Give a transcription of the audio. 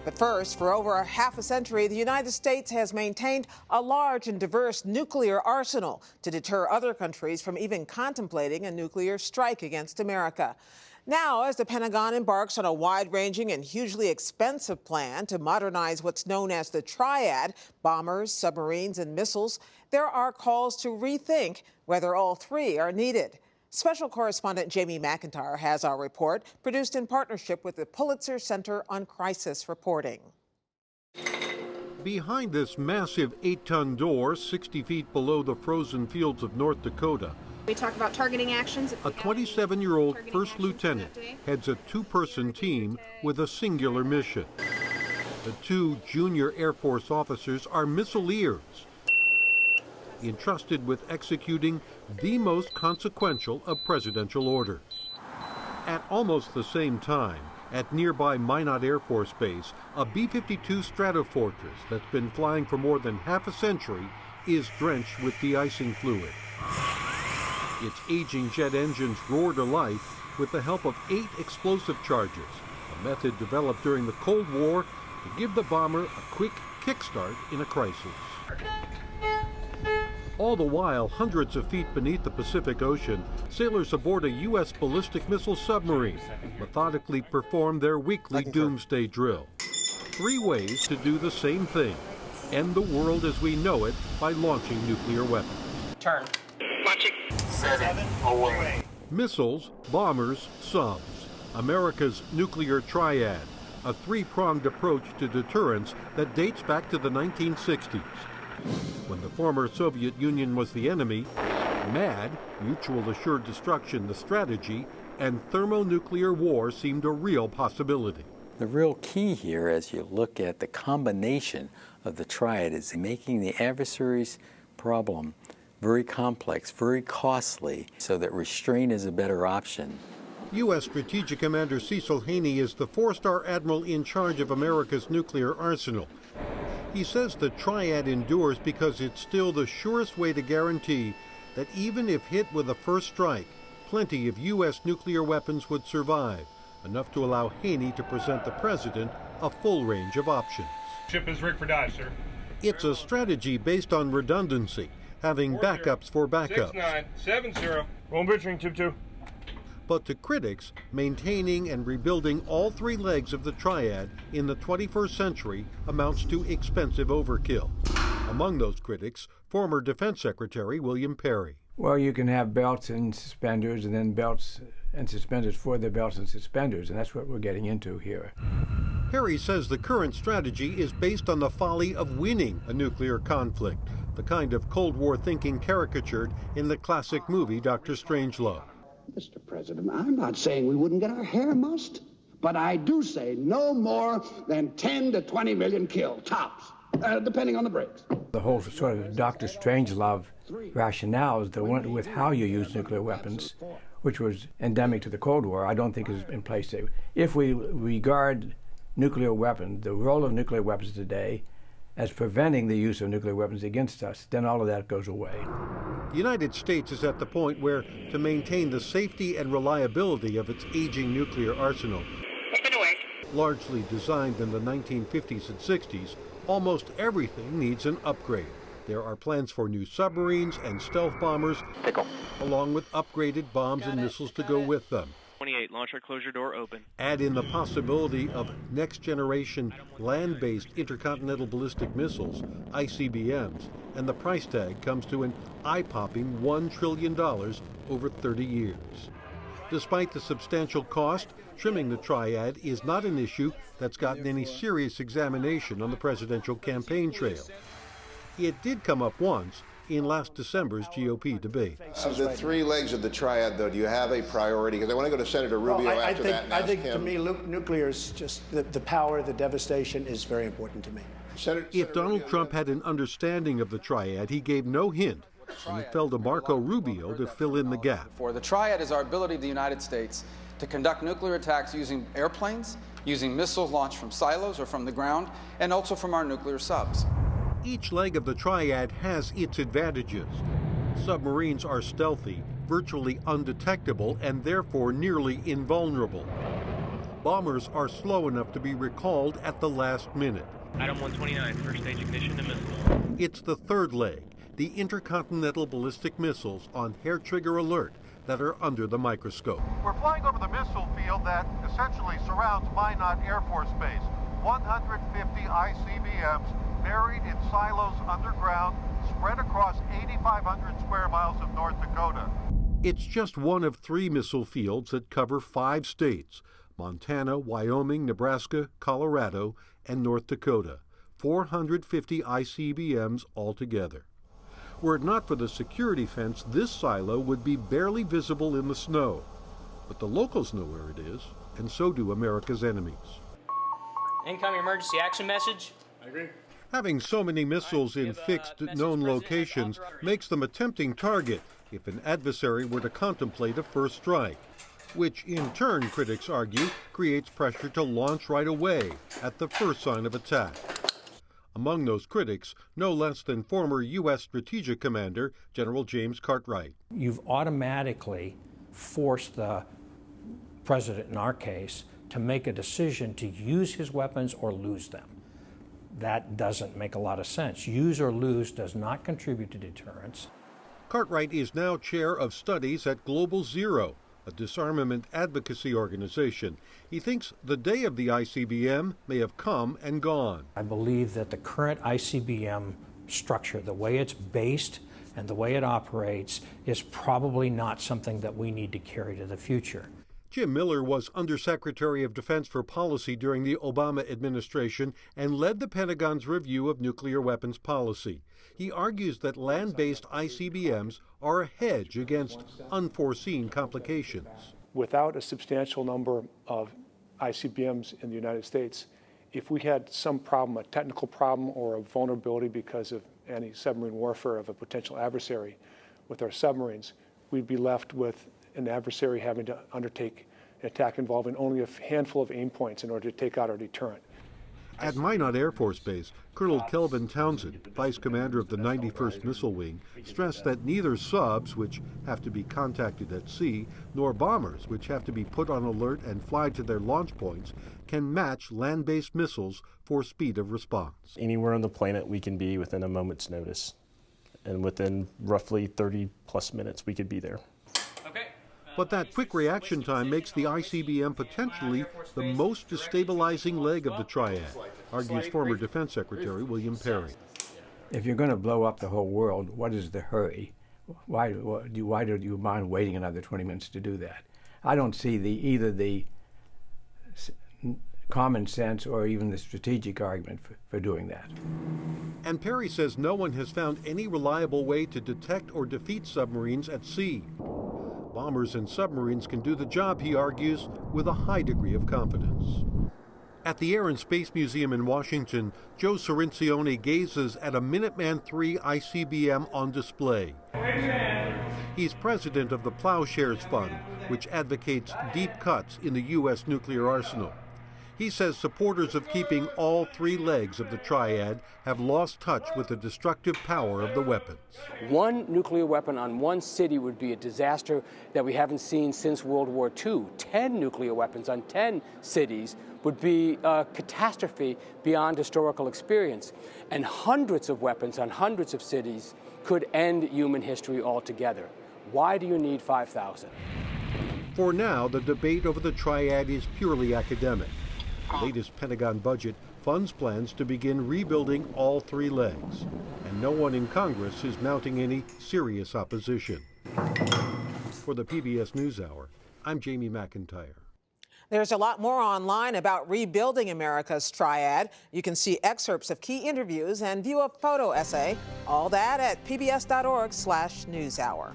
But first, for over half a century, the United States has maintained a large and diverse nuclear arsenal to deter other countries from even contemplating a nuclear strike against America. Now, as the Pentagon embarks on a wide-ranging and hugely expensive plan to modernize what's known as the Triad, bombers, submarines, and missiles, there are calls to rethink whether all three are needed. Special correspondent Jamie McIntyre has our report, produced in partnership with the Pulitzer Center on Crisis Reporting. Behind this massive 8-ton door, 60 feet below the frozen fields of North Dakota, we talk about targeting actions. A 27-year-old first lieutenant heads a two-person team with a singular mission. The two junior Air Force officers are missileers, entrusted with executing the most consequential of presidential orders. At almost the same time, at nearby Minot Air Force Base, a B-52 Stratofortress that's been flying for more than half a century is drenched with de-icing fluid. Its aging jet engines roar to life with the help of 8 explosive charges, a method developed during the Cold War to give the bomber a quick kickstart in a crisis. All the while, hundreds of feet beneath the Pacific Ocean, sailors aboard a U.S. ballistic missile submarine methodically perform their weekly doomsday drill. 3 ways to do the same thing: end the world as we know it by launching nuclear weapons. Turn. Launching. 7 away. Missiles, bombers, subs. America's nuclear triad, a 3-pronged approach to deterrence that dates back to the 1960s. When the former Soviet Union was the enemy, MAD, mutual assured destruction, the strategy, and thermonuclear war seemed a real possibility. The real key here, as you look at the combination of the triad, is making the adversary's problem very complex, very costly, so that restraint is a better option. U.S. Strategic Commander Cecil Haney is the 4-star admiral in charge of America's nuclear arsenal. He says the triad endures because it's still the surest way to guarantee that even if hit with a first strike, plenty of U.S. nuclear weapons would survive, enough to allow Haney to present the president a full range of options. Ship is rigged for dive, sir. It's a strategy based on redundancy, having backups for backups. 6970. Roll bridge ring, tube 2. But to critics, maintaining and rebuilding all 3 legs of the triad in the 21st century amounts to expensive overkill. Among those critics, former Defense Secretary William Perry. Well, you can have belts and suspenders, and then belts and suspenders for the belts and suspenders, and that's what we're getting into here. Perry says the current strategy is based on the folly of winning a nuclear conflict, the kind of Cold War thinking caricatured in the classic movie Dr. Strangelove. Mr. President, I'm not saying we wouldn't get our hair mussed, but I do say no more than 10 to 20 million killed, tops, depending on the breaks. The whole sort of Dr. Strangelove rationale is the one with how you use nuclear weapons, which was endemic to the Cold War, I don't think is in place today. If we regard nuclear weapons, the role of nuclear weapons today, as preventing the use of nuclear weapons against us, then all of that goes away. The United States is at the point where, to maintain the safety and reliability of its aging nuclear arsenal, largely designed in the 1950s and 60s, almost everything needs an upgrade. There are plans for new submarines and stealth bombers, along with upgraded bombs and missiles to go with them. 28, launcher closure door open. Add in the possibility of next-generation land-based intercontinental ballistic missiles, ICBMs, and the price tag comes to an eye-popping $1 trillion over 30 years. Despite the substantial cost, trimming the triad is not an issue that's gotten any serious examination on the presidential campaign trail. It did come up once in last December's GOP debate. Of the 3 legs of the triad, though, do you have a priority? Because I want to go to Senator Rubio after that and I think ask him. to me, nuclear is just the power, the devastation is very important to me. If Donald Trump had an understanding of the triad, he gave no hint, and it fell to Marco Rubio to fill in the gap. The triad is our ability of the United States to conduct nuclear attacks using airplanes, using missiles launched from silos or from the ground, and also from our nuclear subs. Each leg of the triad has its advantages. Submarines are stealthy, virtually undetectable, and therefore nearly invulnerable. bombers are slow enough to be recalled at the last minute. Item 129, first stage ignition to missile. It's the third leg, the intercontinental ballistic missiles on hair-trigger alert that are under the microscope. We're flying over the missile field that essentially surrounds Minot Air Force Base. 150 ICBMs buried in silos underground, spread across 8,500 square miles of North Dakota. It's just one of 3 missile fields that cover 5 states: Montana, Wyoming, Nebraska, Colorado, and North Dakota. 450 ICBMs altogether. Were it not for the security fence, this silo would be barely visible in the snow. But the locals know where it is, and so do America's enemies. Incoming emergency action message. I agree. Having so many missiles in fixed, known locations makes them a tempting target if an adversary were to contemplate a first strike, which in turn, critics argue, creates pressure to launch right away at the first sign of attack. Among those critics, no less than former U.S. Strategic Commander General James Cartwright. You've automatically forced the president, in our case, to make a decision to use his weapons or lose them. That doesn't make a lot of sense. Use or lose does not contribute to deterrence. Cartwright is now chair of studies at Global Zero, a disarmament advocacy organization. He thinks the day of the ICBM may have come and gone. I believe that the current ICBM structure, the way it's based and the way it operates, is probably not something that we need to carry to the future. Jim Miller was Undersecretary of Defense for Policy during the Obama administration and led the Pentagon's review of nuclear weapons policy. He argues that land-based ICBMs are a hedge against unforeseen complications. Without a substantial number of ICBMs in the United States, if we had some problem, a technical problem or a vulnerability because of anti-submarine warfare of a potential adversary with our submarines, we'd be left with an adversary having to undertake an attack involving only a handful of aim points in order to take out our deterrent. At Minot Air Force Base, Colonel Kelvin Townsend, Vice Commander of the 91st Missile Wing, stressed that neither subs, which have to be contacted at sea, nor bombers, which have to be put on alert and fly to their launch points, can match land-based missiles for speed of response. Anywhere on the planet we can be within a moment's notice, and within roughly 30-plus minutes we could be there. But that quick reaction time makes the ICBM potentially the most destabilizing leg of the Triad, argues former Defense Secretary William Perry. If you're going to blow up the whole world, what is the hurry? Why do you mind waiting another 20 minutes to do that? I don't see either the common sense or even the strategic argument for doing that. And Perry says no one has found any reliable way to detect or defeat submarines at sea. Bombers and submarines can do the job, he argues, with a high degree of confidence. At the Air and Space Museum in Washington, Joe Cirincione gazes at a Minuteman III ICBM on display. He's president of the Plowshares Fund, which advocates deep cuts in the U.S. nuclear arsenal. He says supporters of keeping all 3 legs of the Triad have lost touch with the destructive power of the weapons. One nuclear weapon on one city would be a disaster that we haven't seen since World War II. 10 nuclear weapons on 10 cities would be a catastrophe beyond historical experience. And hundreds of weapons on hundreds of cities could end human history altogether. Why do you need 5,000? For now, the debate over the Triad is purely academic. The latest Pentagon budget funds plans to begin rebuilding all 3 legs, and no one in Congress is mounting any serious opposition. For the PBS NewsHour, I'm Jamie McIntyre. There's a lot more online about rebuilding America's Triad. You can see excerpts of key interviews and view a photo essay. All that at pbs.org/newshour.